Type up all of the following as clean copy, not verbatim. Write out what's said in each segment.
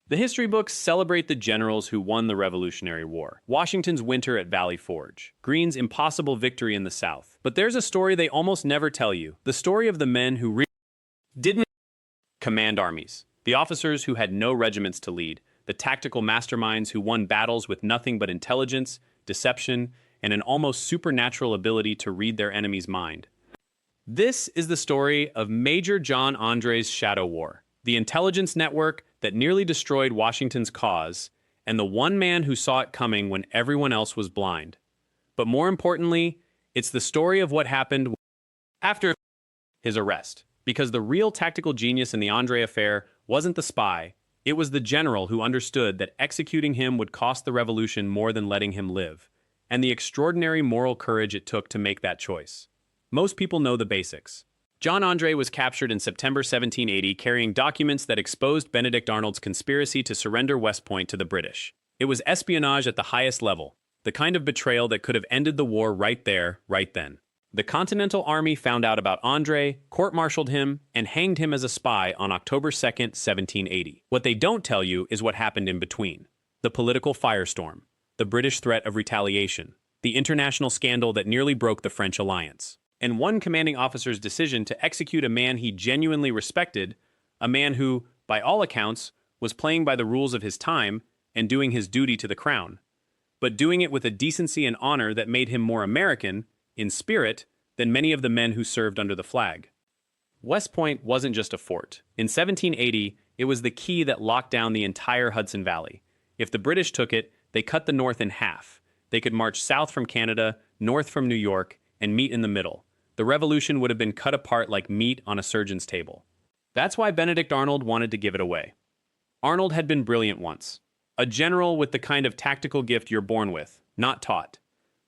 The history books celebrate the generals who won the Revolutionary War, Washington's winter at Valley Forge, Greene's impossible victory in the South. But there's a story they almost never tell you, the story of the men who didn't command armies, the officers who had no regiments to lead, the tactical masterminds who won battles with nothing but intelligence, deception, and an almost supernatural ability to read their enemy's mind. This is the story of Major John André's Shadow War, the intelligence network that nearly destroyed Washington's cause, and the one man who saw it coming when everyone else was blind. But more importantly, it's the story of what happened after his arrest. Because the real tactical genius in the André affair wasn't the spy, it was the general who understood that executing him would cost the revolution more than letting him live, and the extraordinary moral courage it took to make that choice. Most people know the basics. John André was captured in September 1780 carrying documents that exposed Benedict Arnold's conspiracy to surrender West Point to the British. It was espionage at the highest level, the kind of betrayal that could have ended the war right there, right then. The Continental Army found out about André, court-martialed him, and hanged him as a spy on October 2nd, 1780. What they don't tell you is what happened in between. The political firestorm, the British threat of retaliation, the international scandal that nearly broke the French alliance, and one commanding officer's decision to execute a man he genuinely respected, a man who, by all accounts, was playing by the rules of his time and doing his duty to the crown, but doing it with a decency and honor that made him more American, in spirit, than many of the men who served under the flag. West Point wasn't just a fort. In 1780, it was the key that locked down the entire Hudson Valley. If the British took it, they cut the North in half. They could march south from Canada, north from New York, and meet in the middle. The revolution would have been cut apart like meat on a surgeon's table. That's why Benedict Arnold wanted to give it away. Arnold had been brilliant once. A general with the kind of tactical gift you're born with, not taught.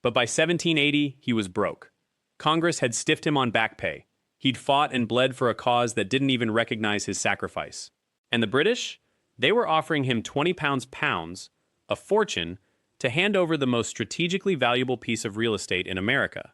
But by 1780, he was broke. Congress had stiffed him on back pay. He'd fought and bled for a cause that didn't even recognize his sacrifice. And the British? They were offering him 20 pounds, a fortune, to hand over the most strategically valuable piece of real estate in America.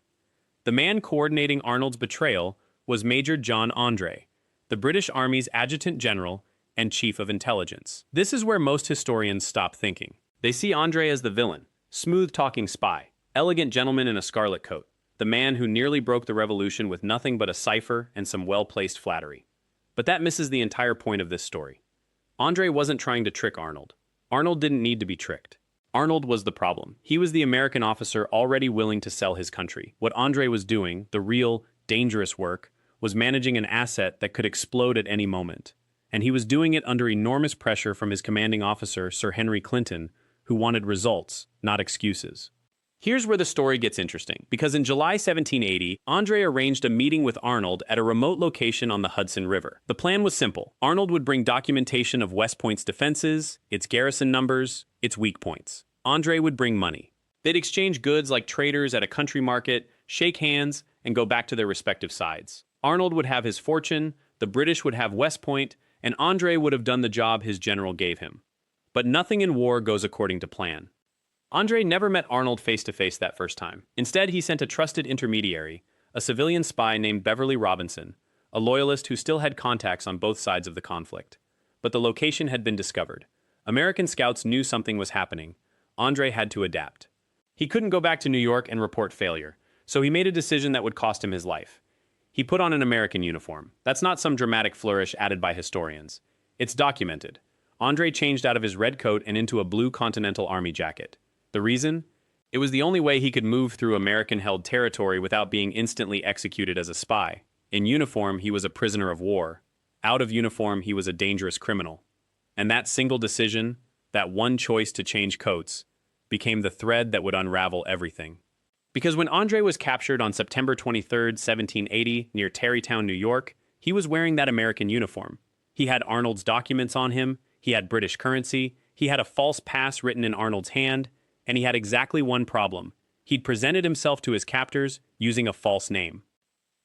The man coordinating Arnold's betrayal was Major John André, the British Army's adjutant general and chief of intelligence. This is where most historians stop thinking. They see André as the villain, smooth-talking spy, elegant gentleman in a scarlet coat, the man who nearly broke the revolution with nothing but a cipher and some well-placed flattery. But that misses the entire point of this story. André wasn't trying to trick Arnold. Arnold didn't need to be tricked. Arnold was the problem. He was the American officer already willing to sell his country. What André was doing, the real, dangerous work, was managing an asset that could explode at any moment. And he was doing it under enormous pressure from his commanding officer, Sir Henry Clinton, who wanted results, not excuses. Here's where the story gets interesting, because in July 1780, André arranged a meeting with Arnold at a remote location on the Hudson River. The plan was simple. Arnold would bring documentation of West Point's defenses, its garrison numbers, its weak points. André would bring money. They'd exchange goods like traders at a country market, shake hands, and go back to their respective sides. Arnold would have his fortune, the British would have West Point, and André would have done the job his general gave him. But nothing in war goes according to plan. André never met Arnold face-to-face that first time. Instead, he sent a trusted intermediary, a civilian spy named Beverly Robinson, a loyalist who still had contacts on both sides of the conflict. But the location had been discovered. American scouts knew something was happening. André had to adapt. He couldn't go back to New York and report failure, so he made a decision that would cost him his life. He put on an American uniform. That's not some dramatic flourish added by historians. It's documented. André changed out of his red coat and into a blue Continental Army jacket. The reason? It was the only way he could move through American-held territory without being instantly executed as a spy. In uniform, he was a prisoner of war. Out of uniform, he was a dangerous criminal. And that single decision, that one choice to change coats, became the thread that would unravel everything. Because when André was captured on September 23, 1780, near Tarrytown, New York, he was wearing that American uniform. He had Arnold's documents on him, he had British currency, he had a false pass written in Arnold's hand, and he had exactly one problem. He'd presented himself to his captors using a false name.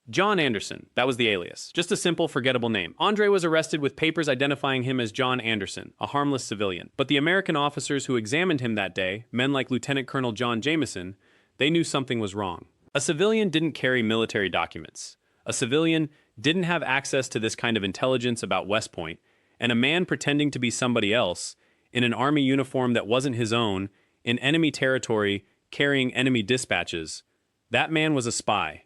John Anderson, that was the alias. Just a simple, forgettable name. André was arrested with papers identifying him as John Anderson, a harmless civilian. But the American officers who examined him that day, men like Lieutenant Colonel John Jameson, they knew something was wrong. A civilian didn't carry military documents. A civilian didn't have access to this kind of intelligence about West Point, And a man pretending to be somebody else, in an army uniform that wasn't his own, in enemy territory, carrying enemy dispatches, that man was a spy.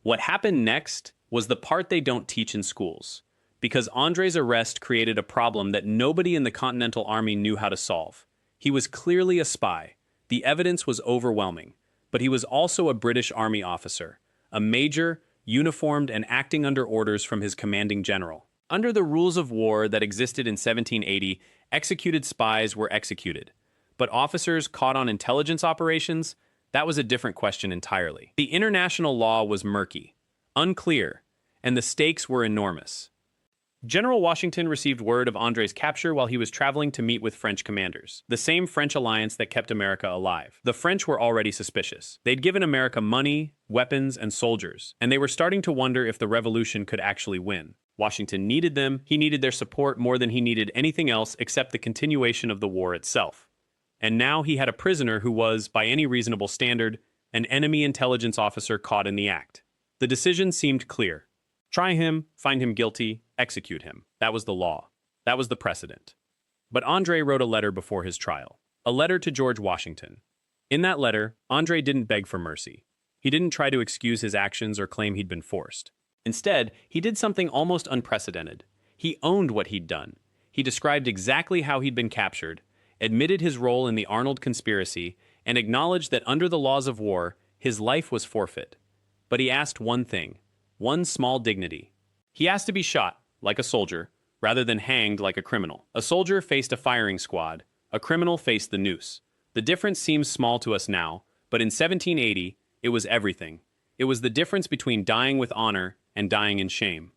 What happened next was the part they don't teach in schools, because André's arrest created a problem that nobody in the Continental Army knew how to solve. He was clearly a spy. The evidence was overwhelming, but he was also a British Army officer, a major, uniformed and acting under orders from his commanding general. Under the rules of war that existed in 1780, executed spies were executed. But officers caught on intelligence operations, that was a different question entirely. The international law was murky, unclear, and the stakes were enormous. General Washington received word of André's capture while he was traveling to meet with French commanders, the same French alliance that kept America alive. The French were already suspicious. They'd given America money, weapons, and soldiers, and they were starting to wonder if the revolution could actually win. Washington needed them. He needed their support more than he needed anything else except the continuation of the war itself. And now he had a prisoner who was, by any reasonable standard, an enemy intelligence officer caught in the act. The decision seemed clear. Try him, find him guilty, execute him. That was the law. That was the precedent. But André wrote a letter before his trial. A letter to George Washington. In that letter, André didn't beg for mercy. He didn't try to excuse his actions or claim he'd been forced. Instead, he did something almost unprecedented. He owned what he'd done. He described exactly how he'd been captured, admitted his role in the Arnold conspiracy, and acknowledged that under the laws of war, his life was forfeit. But he asked one thing, one small dignity. He asked to be shot, like a soldier, rather than hanged like a criminal. A soldier faced a firing squad. A criminal faced the noose. The difference seems small to us now, but in 1780, it was everything. It was the difference between dying with honor and dying in shame.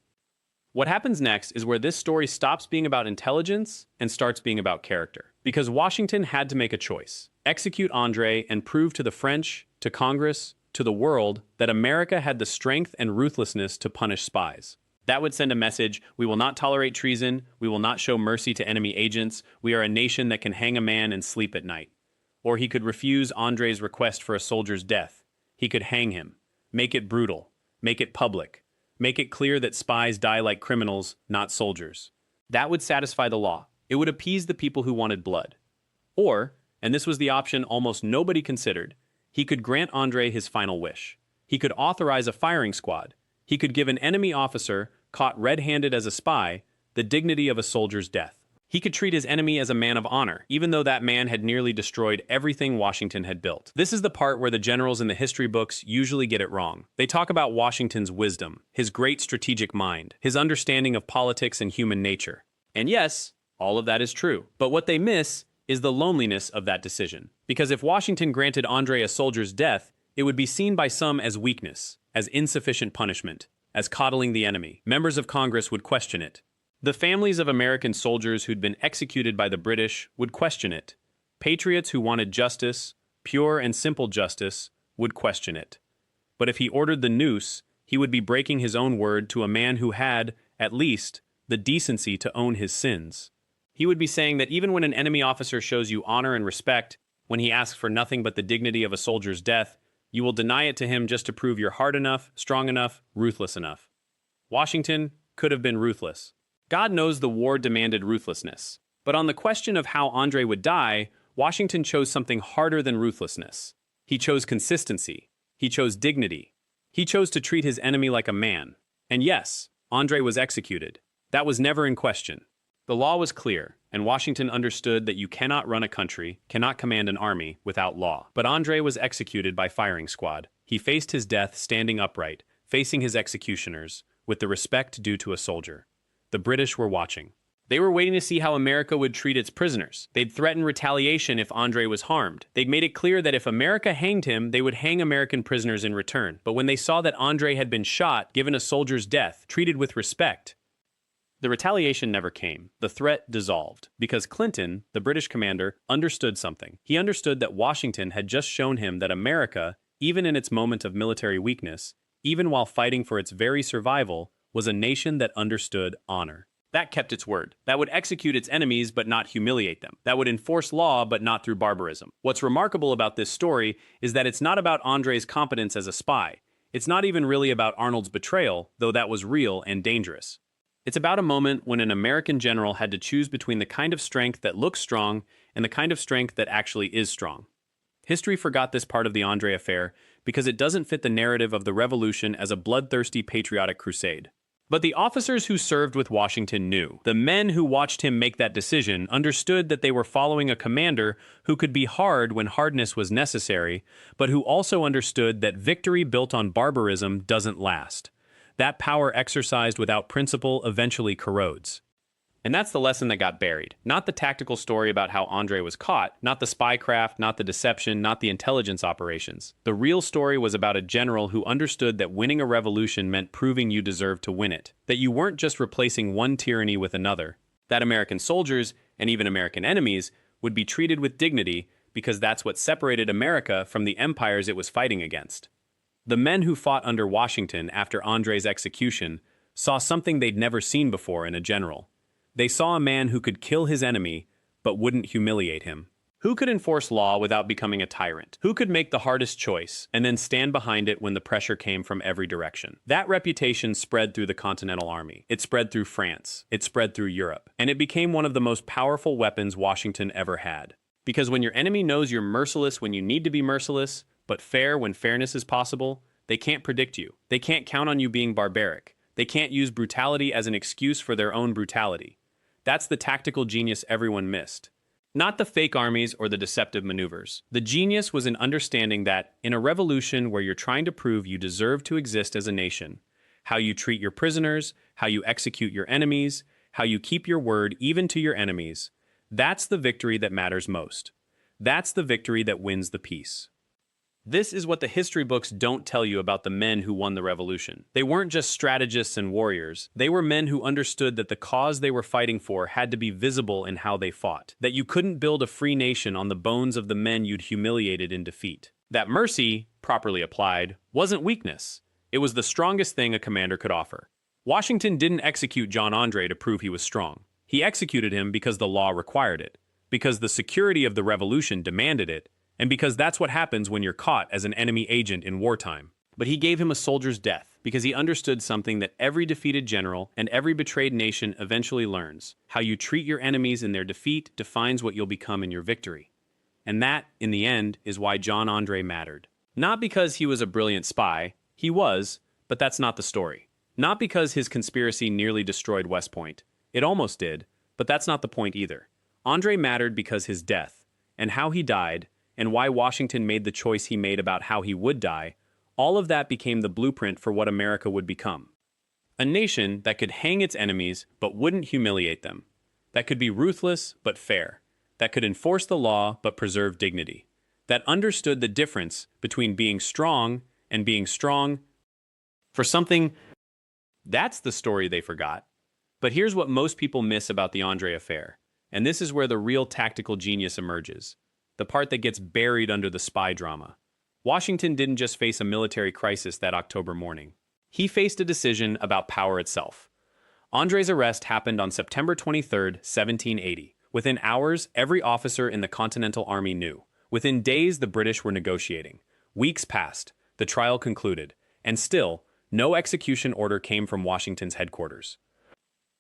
What happens next is where this story stops being about intelligence and starts being about character. Because Washington had to make a choice. Execute André and prove to the French, to Congress, to the world that America had the strength and ruthlessness to punish spies. That would send a message: we will not tolerate treason, we will not show mercy to enemy agents, we are a nation that can hang a man and sleep at night. Or he could refuse André's request for a soldier's death. He could hang him, make it brutal, make it public, make it clear that spies die like criminals, not soldiers. That would satisfy the law. It would appease the people who wanted blood. Or, and this was the option almost nobody considered, he could grant André his final wish. He could authorize a firing squad. He could give an enemy officer, caught red-handed as a spy, the dignity of a soldier's death. He could treat his enemy as a man of honor, even though that man had nearly destroyed everything Washington had built. This is the part where the generals in the history books usually get it wrong. They talk about Washington's wisdom, his great strategic mind, his understanding of politics and human nature. And yes, all of that is true. But what they miss is the loneliness of that decision. Because if Washington granted André a soldier's death, it would be seen by some as weakness, as insufficient punishment, as coddling the enemy. Members of Congress would question it. The families of American soldiers who'd been executed by the British would question it. Patriots who wanted justice, pure and simple justice, would question it. But if he ordered the noose, he would be breaking his own word to a man who had, at least, the decency to own his sins. He would be saying that even when an enemy officer shows you honor and respect, when he asks for nothing but the dignity of a soldier's death, you will deny it to him just to prove you're hard enough, strong enough, ruthless enough. Washington could have been ruthless. God knows the war demanded ruthlessness. But on the question of how André would die, Washington chose something harder than ruthlessness. He chose consistency. He chose dignity. He chose to treat his enemy like a man. And yes, André was executed. That was never in question. The law was clear, and Washington understood that you cannot run a country, cannot command an army, without law. But André was executed by firing squad. He faced his death standing upright, facing his executioners, with the respect due to a soldier. The British were watching. They were waiting to see how America would treat its prisoners. They'd threatened retaliation if André was harmed. They'd made it clear that if America hanged him, they would hang American prisoners in return. But when they saw that André had been shot, given a soldier's death, treated with respect, the retaliation never came. The threat dissolved. Because Clinton, the British commander, understood something. He understood that Washington had just shown him that America, even in its moment of military weakness, even while fighting for its very survival, was a nation that understood honor. That kept its word. That would execute its enemies but not humiliate them. That would enforce law but not through barbarism. What's remarkable about this story is that it's not about André's competence as a spy. It's not even really about Arnold's betrayal, though that was real and dangerous. It's about a moment when an American general had to choose between the kind of strength that looks strong and the kind of strength that actually is strong. History forgot this part of the André affair because it doesn't fit the narrative of the revolution as a bloodthirsty patriotic crusade. But the officers who served with Washington knew. The men who watched him make that decision understood that they were following a commander who could be hard when hardness was necessary, but who also understood that victory built on barbarism doesn't last. That power exercised without principle eventually corrodes. And that's the lesson that got buried. Not the tactical story about how André was caught, not the spycraft, not the deception, not the intelligence operations. The real story was about a general who understood that winning a revolution meant proving you deserved to win it. That you weren't just replacing one tyranny with another. That American soldiers, and even American enemies, would be treated with dignity because that's what separated America from the empires it was fighting against. The men who fought under Washington after André's execution saw something they'd never seen before in a general. They saw a man who could kill his enemy, but wouldn't humiliate him. Who could enforce law without becoming a tyrant? Who could make the hardest choice and then stand behind it when the pressure came from every direction? That reputation spread through the Continental Army. It spread through France. It spread through Europe. And it became one of the most powerful weapons Washington ever had. Because when your enemy knows you're merciless when you need to be merciless, but fair when fairness is possible, they can't predict you. They can't count on you being barbaric. They can't use brutality as an excuse for their own brutality. That's the tactical genius everyone missed. Not the fake armies or the deceptive maneuvers. The genius was in understanding that, in a revolution where you're trying to prove you deserve to exist as a nation, how you treat your prisoners, how you execute your enemies, how you keep your word even to your enemies, that's the victory that matters most. That's the victory that wins the peace. This is what the history books don't tell you about the men who won the revolution. They weren't just strategists and warriors. They were men who understood that the cause they were fighting for had to be visible in how they fought. That you couldn't build a free nation on the bones of the men you'd humiliated in defeat. That mercy, properly applied, wasn't weakness. It was the strongest thing a commander could offer. Washington didn't execute John André to prove he was strong. He executed him because the law required it, because the security of the revolution demanded it, and because that's what happens when you're caught as an enemy agent in wartime. But he gave him a soldier's death because he understood something that every defeated general and every betrayed nation eventually learns. How you treat your enemies in their defeat defines what you'll become in your victory. And that, in the end, is why John André mattered. Not because he was a brilliant spy, he was, but that's not the story. Not because his conspiracy nearly destroyed West Point. It almost did, but that's not the point either. André mattered because his death, and how he died, and why Washington made the choice he made about how he would die, all of that became the blueprint for what America would become. A nation that could hang its enemies but wouldn't humiliate them. That could be ruthless but fair. That could enforce the law but preserve dignity. That understood the difference between being strong and being strong for something. That's the story they forgot. But here's what most people miss about the André affair. And this is where the real tactical genius emerges. The part that gets buried under the spy drama. Washington didn't just face a military crisis that October morning. He faced a decision about power itself. André's arrest happened on September 23, 1780. Within hours, every officer in the Continental Army knew. Within days, the British were negotiating. Weeks passed, the trial concluded, and still, no execution order came from Washington's headquarters.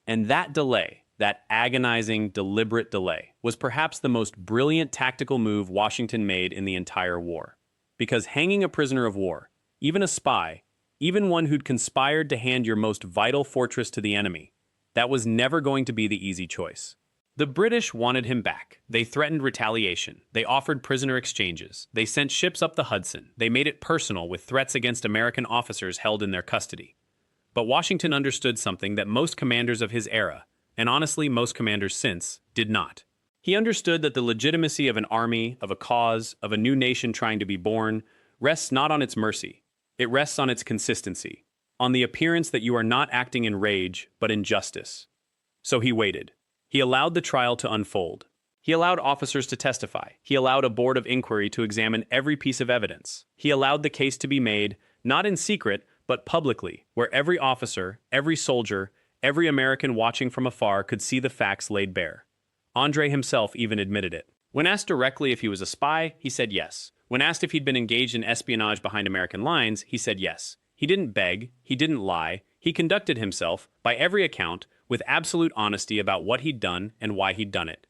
And that delay, that agonizing, deliberate delay, was perhaps the most brilliant tactical move Washington made in the entire war. Because hanging a prisoner of war, even a spy, even one who'd conspired to hand your most vital fortress to the enemy, that was never going to be the easy choice. The British wanted him back. They threatened retaliation. They offered prisoner exchanges. They sent ships up the Hudson. They made it personal with threats against American officers held in their custody. But Washington understood something that most commanders of his era, and honestly most commanders since, did not. He understood that the legitimacy of an army, of a cause, of a new nation trying to be born, rests not on its mercy. It rests on its consistency, on the appearance that you are not acting in rage, but in justice. So he waited. He allowed the trial to unfold. He allowed officers to testify. He allowed a board of inquiry to examine every piece of evidence. He allowed the case to be made, not in secret, but publicly, where every officer, every soldier, every American watching from afar could see the facts laid bare. André himself even admitted it. When asked directly if he was a spy, he said yes. When asked if he'd been engaged in espionage behind American lines, he said yes. He didn't beg, he didn't lie, He conducted himself, by every account, with absolute honesty about what he'd done and why he'd done it.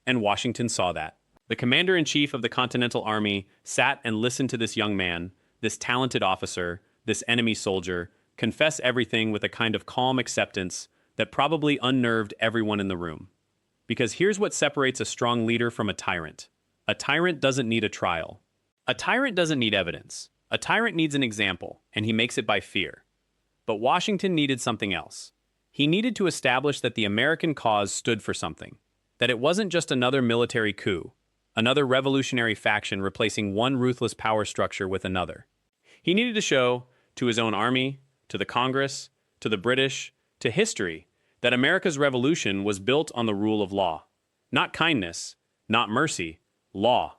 And Washington saw that. The commander-in-chief of the Continental Army sat and listened to this young man, this talented officer, this enemy soldier, confess everything with a kind of calm acceptance that probably unnerved everyone in the room. Because here's what separates a strong leader from a tyrant. A tyrant doesn't need a trial. A tyrant doesn't need evidence. A tyrant needs an example, and he makes it by fear. But Washington needed something else. He needed to establish that the American cause stood for something, that it wasn't just another military coup, another revolutionary faction replacing one ruthless power structure with another. He needed to show, to his own army, to the Congress, to the British, to history, that America's revolution was built on the rule of law. Not kindness, not mercy, law.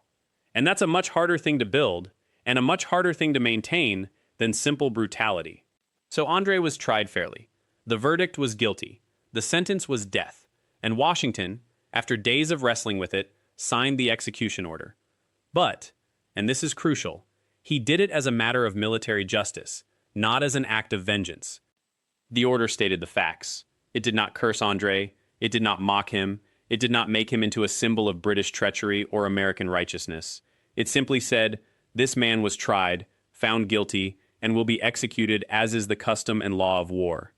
And that's a much harder thing to build, and a much harder thing to maintain than simple brutality. So André was tried fairly. The verdict was guilty. The sentence was death. And Washington, after days of wrestling with it, signed the execution order. But, and this is crucial, he did it as a matter of military justice, not as an act of vengeance. The order stated the facts. It did not curse André. It did not mock him. It did not make him into a symbol of British treachery or American righteousness. It simply said, this man was tried, found guilty, and will be executed as is the custom and law of war.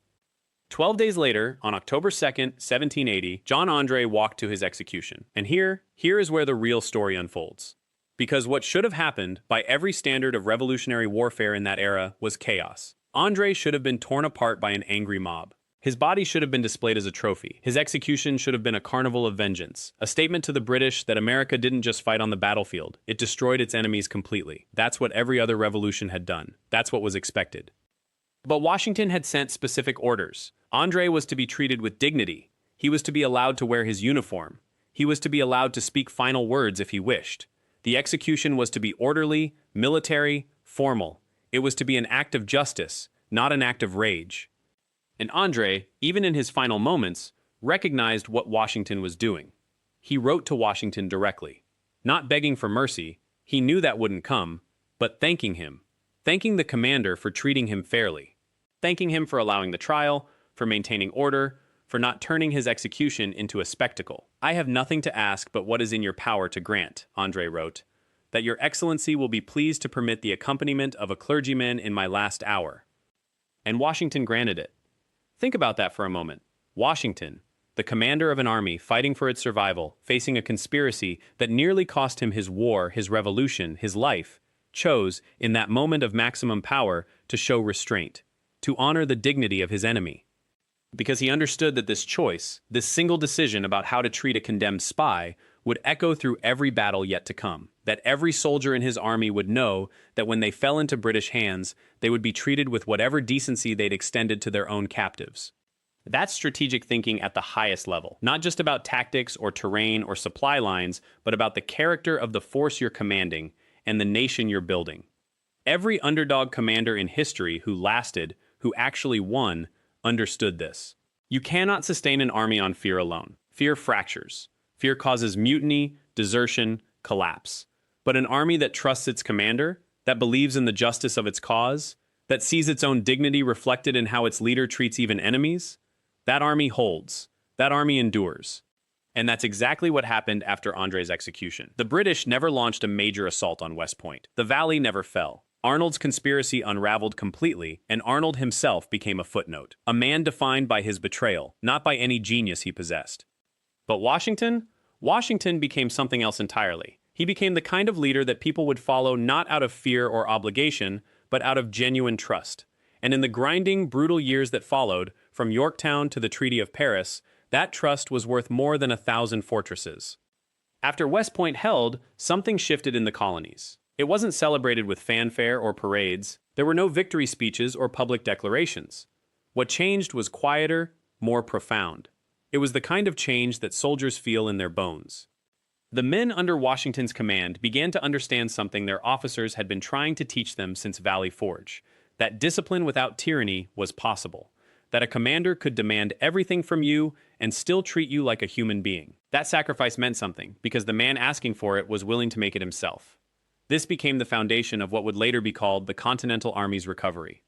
12 days later, on October 2nd, 1780, John André walked to his execution. And here is where the real story unfolds. Because what should have happened, by every standard of revolutionary warfare in that era, was chaos. André should have been torn apart by an angry mob. His body should have been displayed as a trophy. His execution should have been a carnival of vengeance, a statement to the British that America didn't just fight on the battlefield, it destroyed its enemies completely. That's what every other revolution had done. That's what was expected. But Washington had sent specific orders. André was to be treated with dignity. He was to be allowed to wear his uniform. He was to be allowed to speak final words if he wished. The execution was to be orderly, military, formal. It was to be an act of justice, not an act of rage. And André, even in his final moments, recognized what Washington was doing. He wrote to Washington directly, not begging for mercy, he knew that wouldn't come, but thanking him, thanking the commander for treating him fairly, thanking him for allowing the trial, for maintaining order, for not turning his execution into a spectacle. I have nothing to ask but what is in your power to grant, André wrote, that your excellency will be pleased to permit the accompaniment of a clergyman in my last hour. And Washington granted it. Think about that for a moment. Washington, the commander of an army fighting for its survival, facing a conspiracy that nearly cost him his war, his revolution, his life, chose, in that moment of maximum power, to show restraint, to honor the dignity of his enemy. Because he understood that this choice, this single decision about how to treat a condemned spy, would echo through every battle yet to come, that every soldier in his army would know that when they fell into British hands, they would be treated with whatever decency they'd extended to their own captives. That's strategic thinking at the highest level, not just about tactics or terrain or supply lines, but about the character of the force you're commanding and the nation you're building. Every underdog commander in history who lasted, who actually won, understood this. You cannot sustain an army on fear alone. Fear fractures. Fear causes mutiny, desertion, collapse. But an army that trusts its commander, that believes in the justice of its cause, that sees its own dignity reflected in how its leader treats even enemies, that army holds. That army endures. And that's exactly what happened after André's execution. The British never launched a major assault on West Point. The Valley never fell. Arnold's conspiracy unraveled completely, and Arnold himself became a footnote, a man defined by his betrayal, not by any genius he possessed. But Washington became something else entirely. He became the kind of leader that people would follow not out of fear or obligation, but out of genuine trust. And in the grinding, brutal years that followed, from Yorktown to the Treaty of Paris, that trust was worth more than 1,000 fortresses. After West Point held, something shifted in the colonies. It wasn't celebrated with fanfare or parades. There were no victory speeches or public declarations. What changed was quieter, more profound. It was the kind of change that soldiers feel in their bones. The men under Washington's command began to understand something their officers had been trying to teach them since Valley Forge, that discipline without tyranny was possible, that a commander could demand everything from you and still treat you like a human being. That sacrifice meant something, because the man asking for it was willing to make it himself. This became the foundation of what would later be called the Continental Army's recovery.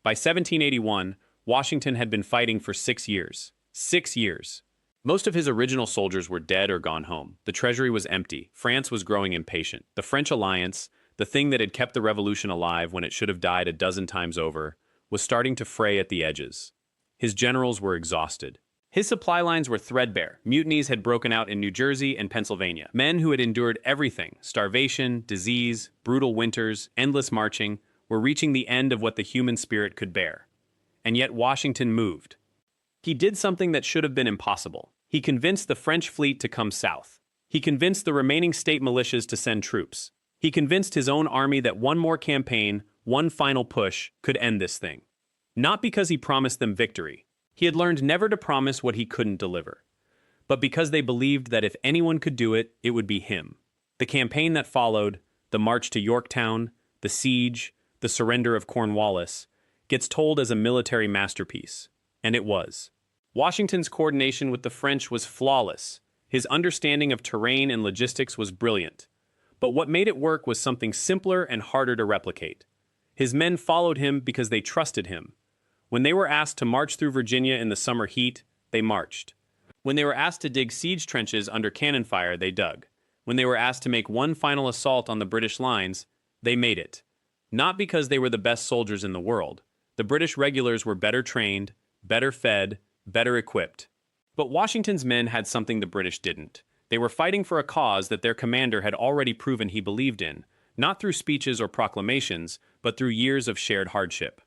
By 1781, Washington had been fighting for 6 years. 6 years. Most of his original soldiers were dead or gone home. The treasury was empty. France was growing impatient. The French alliance, the thing that had kept the revolution alive when it should have died a dozen times over, was starting to fray at the edges. His generals were exhausted. His supply lines were threadbare. Mutinies had broken out in New Jersey and Pennsylvania. Men who had endured everything, starvation, disease, brutal winters, endless marching, were reaching the end of what the human spirit could bear. And yet Washington moved. He did something that should have been impossible. He convinced the French fleet to come south. He convinced the remaining state militias to send troops. He convinced his own army that one more campaign, one final push, could end this thing. Not because he promised them victory. He had learned never to promise what he couldn't deliver. But because they believed that if anyone could do it, it would be him. The campaign that followed, the march to Yorktown, the siege, the surrender of Cornwallis, gets told as a military masterpiece. And it was. Washington's coordination with the French was flawless. His understanding of terrain and logistics was brilliant. But what made it work was something simpler and harder to replicate. His men followed him because they trusted him. When they were asked to march through Virginia in the summer heat, they marched. When they were asked to dig siege trenches under cannon fire, they dug. When they were asked to make one final assault on the British lines, they made it. Not because they were the best soldiers in the world. The British regulars were better trained, better fed, better equipped. But Washington's men had something the British didn't. They were fighting for a cause that their commander had already proven he believed in, not through speeches or proclamations, but through years of shared hardship.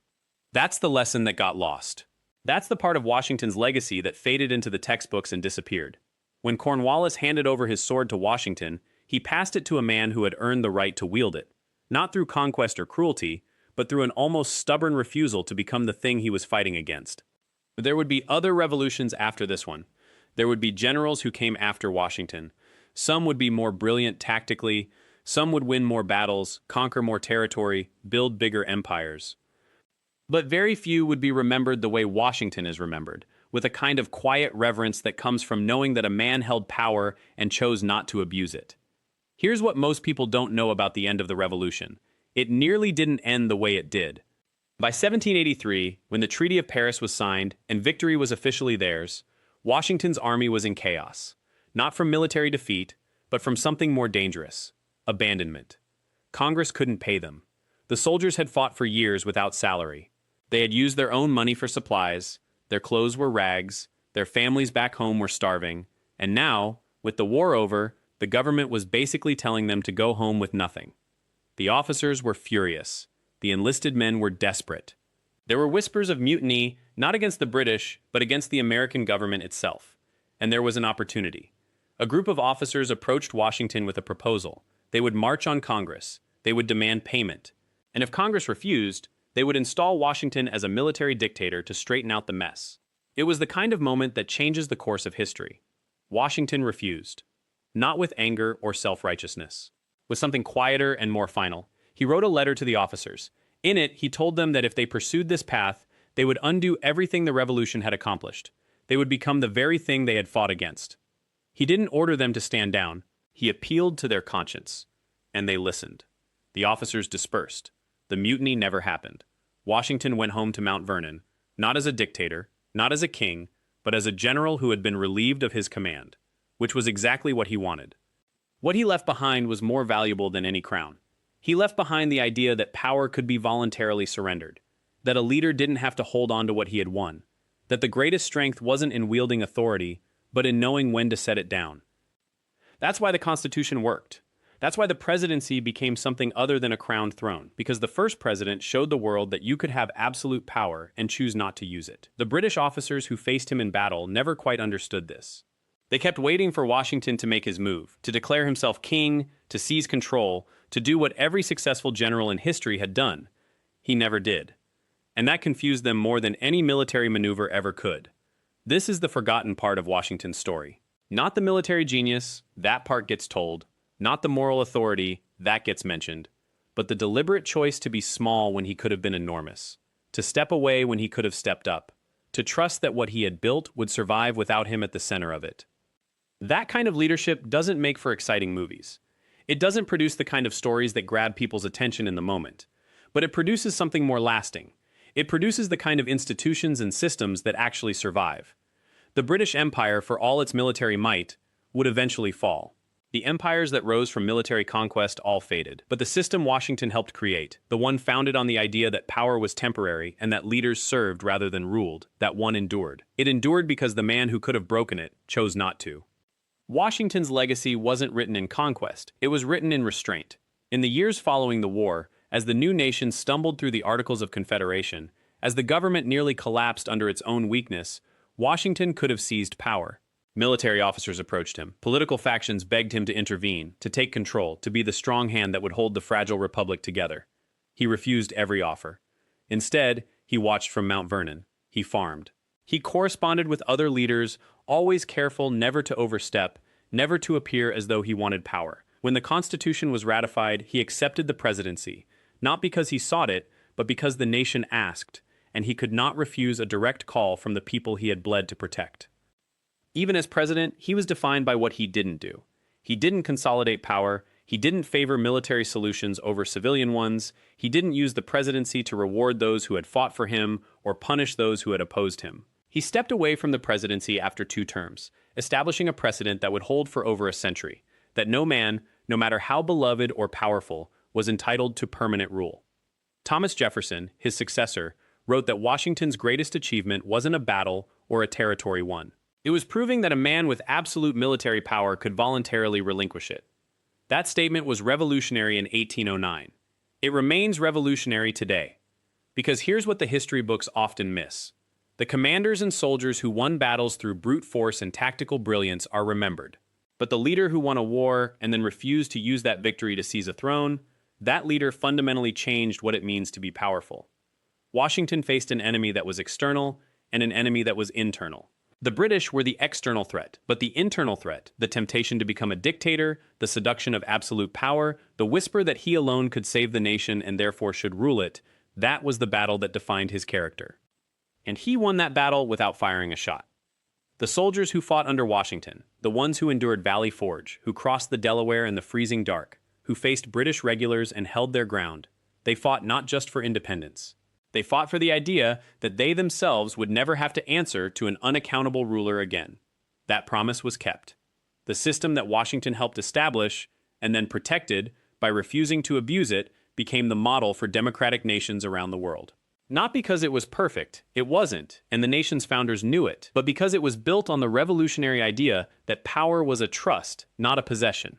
That's the lesson that got lost. That's the part of Washington's legacy that faded into the textbooks and disappeared. When Cornwallis handed over his sword to Washington, he passed it to a man who had earned the right to wield it, not through conquest or cruelty, but through an almost stubborn refusal to become the thing he was fighting against. There would be other revolutions after this one. There would be generals who came after Washington. Some would be more brilliant tactically, some would win more battles, conquer more territory, build bigger empires. But very few would be remembered the way Washington is remembered, with a kind of quiet reverence that comes from knowing that a man held power and chose not to abuse it. Here's what most people don't know about the end of the Revolution. It nearly didn't end the way it did. By 1783, when the Treaty of Paris was signed and victory was officially theirs, Washington's army was in chaos, not from military defeat, but from something more dangerous: abandonment. Congress couldn't pay them. The soldiers had fought for years without salary. They had used their own money for supplies, their clothes were rags, their families back home were starving, and now, with the war over, the government was basically telling them to go home with nothing. The officers were furious. The enlisted men were desperate. There were whispers of mutiny, not against the British, but against the American government itself. And there was an opportunity. A group of officers approached Washington with a proposal. They would march on Congress. They would demand payment. And if Congress refused, they would install Washington as a military dictator to straighten out the mess. It was the kind of moment that changes the course of history. Washington refused. Not with anger or self-righteousness. With something quieter and more final. He wrote a letter to the officers. In it, he told them that if they pursued this path, they would undo everything the revolution had accomplished. They would become the very thing they had fought against. He didn't order them to stand down. He appealed to their conscience. And they listened. The officers dispersed. The mutiny never happened. Washington went home to Mount Vernon, not as a dictator, not as a king, but as a general who had been relieved of his command, which was exactly what he wanted. What he left behind was more valuable than any crown. He left behind the idea that power could be voluntarily surrendered, that a leader didn't have to hold on to what he had won, that the greatest strength wasn't in wielding authority, but in knowing when to set it down. That's why the Constitution worked. That's why the presidency became something other than a crowned throne, because the first president showed the world that you could have absolute power and choose not to use it. The British officers who faced him in battle never quite understood this. They kept waiting for Washington to make his move, to declare himself king, to seize control, to do what every successful general in history had done. He never did. And that confused them more than any military maneuver ever could. This is the forgotten part of Washington's story. Not the military genius, that part gets told. Not the moral authority, that gets mentioned. But the deliberate choice to be small when he could have been enormous. To step away when he could have stepped up. To trust that what he had built would survive without him at the center of it. That kind of leadership doesn't make for exciting movies. It doesn't produce the kind of stories that grab people's attention in the moment. But it produces something more lasting. It produces the kind of institutions and systems that actually survive. The British Empire, for all its military might, would eventually fall. The empires that rose from military conquest all faded. But the system Washington helped create, the one founded on the idea that power was temporary and that leaders served rather than ruled, that one endured. It endured because the man who could have broken it chose not to. Washington's legacy wasn't written in conquest, it was written in restraint. In the years following the war, as the new nation stumbled through the Articles of Confederation, as the government nearly collapsed under its own weakness, Washington could have seized power. Military officers approached him. Political factions begged him to intervene, to take control, to be the strong hand that would hold the fragile republic together. He refused every offer. Instead, he watched from Mount Vernon. He farmed. He corresponded with other leaders, always careful never to overstep, never to appear as though he wanted power. When the Constitution was ratified, he accepted the presidency, not because he sought it, but because the nation asked, and he could not refuse a direct call from the people he had bled to protect. Even as president, he was defined by what he didn't do. He didn't consolidate power, he didn't favor military solutions over civilian ones, he didn't use the presidency to reward those who had fought for him or punish those who had opposed him. He stepped away from the presidency after 2 terms, establishing a precedent that would hold for over a century, that no man, no matter how beloved or powerful, was entitled to permanent rule. Thomas Jefferson, his successor, wrote that Washington's greatest achievement wasn't a battle or a territory won. It was proving that a man with absolute military power could voluntarily relinquish it. That statement was revolutionary in 1809. It remains revolutionary today. Because here's what the history books often miss. The commanders and soldiers who won battles through brute force and tactical brilliance are remembered. But the leader who won a war and then refused to use that victory to seize a throne, that leader fundamentally changed what it means to be powerful. Washington faced an enemy that was external and an enemy that was internal. The British were the external threat, but the internal threat, the temptation to become a dictator, the seduction of absolute power, the whisper that he alone could save the nation and therefore should rule it, that was the battle that defined his character. And he won that battle without firing a shot. The soldiers who fought under Washington, the ones who endured Valley Forge, who crossed the Delaware in the freezing dark, who faced British regulars and held their ground, they fought not just for independence. They fought for the idea that they themselves would never have to answer to an unaccountable ruler again. That promise was kept. The system that Washington helped establish, and then protected by refusing to abuse it, became the model for democratic nations around the world. Not because it was perfect, it wasn't, and the nation's founders knew it, but because it was built on the revolutionary idea that power was a trust, not a possession.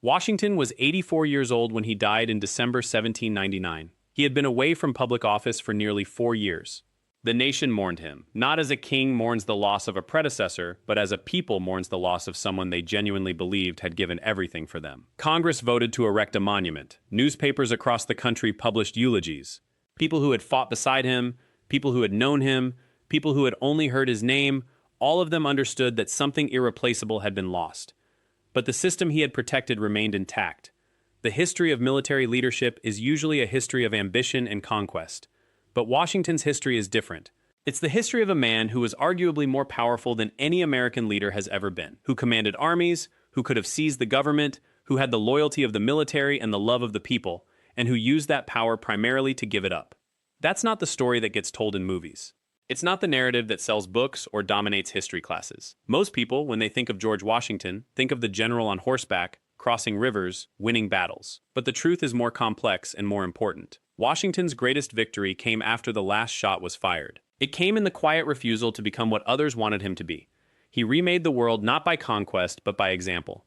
Washington was 84 years old when he died in December 1799. He had been away from public office for nearly 4 years. The nation mourned him, not as a king mourns the loss of a predecessor, but as a people mourns the loss of someone they genuinely believed had given everything for them. Congress voted to erect a monument. Newspapers across the country published eulogies. People who had fought beside him, people who had known him, people who had only heard his name, all of them understood that something irreplaceable had been lost. But the system he had protected remained intact. The history of military leadership is usually a history of ambition and conquest. But Washington's history is different. It's the history of a man who was arguably more powerful than any American leader has ever been, who commanded armies, who could have seized the government, who had the loyalty of the military and the love of the people, and who used that power primarily to give it up. That's not the story that gets told in movies. It's not the narrative that sells books or dominates history classes. Most people, when they think of George Washington, think of the general on horseback, crossing rivers, winning battles. But the truth is more complex and more important. Washington's greatest victory came after the last shot was fired. It came in the quiet refusal to become what others wanted him to be. He remade the world not by conquest, but by example.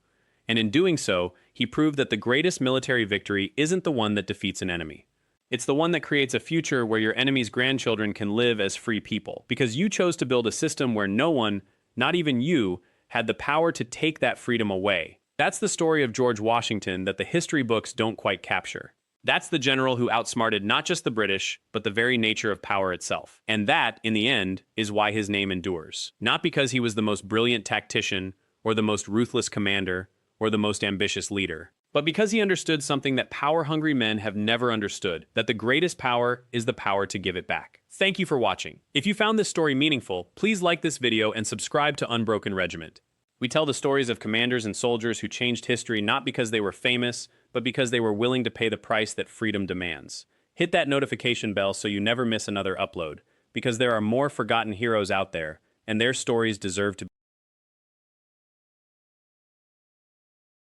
And in doing so, he proved that the greatest military victory isn't the one that defeats an enemy. It's the one that creates a future where your enemy's grandchildren can live as free people, because you chose to build a system where no one, not even you, had the power to take that freedom away. That's the story of George Washington that the history books don't quite capture. That's the general who outsmarted not just the British, but the very nature of power itself. And that, in the end, is why his name endures. Not because he was the most brilliant tactician, or the most ruthless commander, or the most ambitious leader, but because he understood something that power-hungry men have never understood, that the greatest power is the power to give it back. Thank you for watching. If you found this story meaningful, please like this video and subscribe to Unbroken Regiment. We tell the stories of commanders and soldiers who changed history not because they were famous, but because they were willing to pay the price that freedom demands. Hit that notification bell so you never miss another upload, because there are more forgotten heroes out there, and their stories deserve to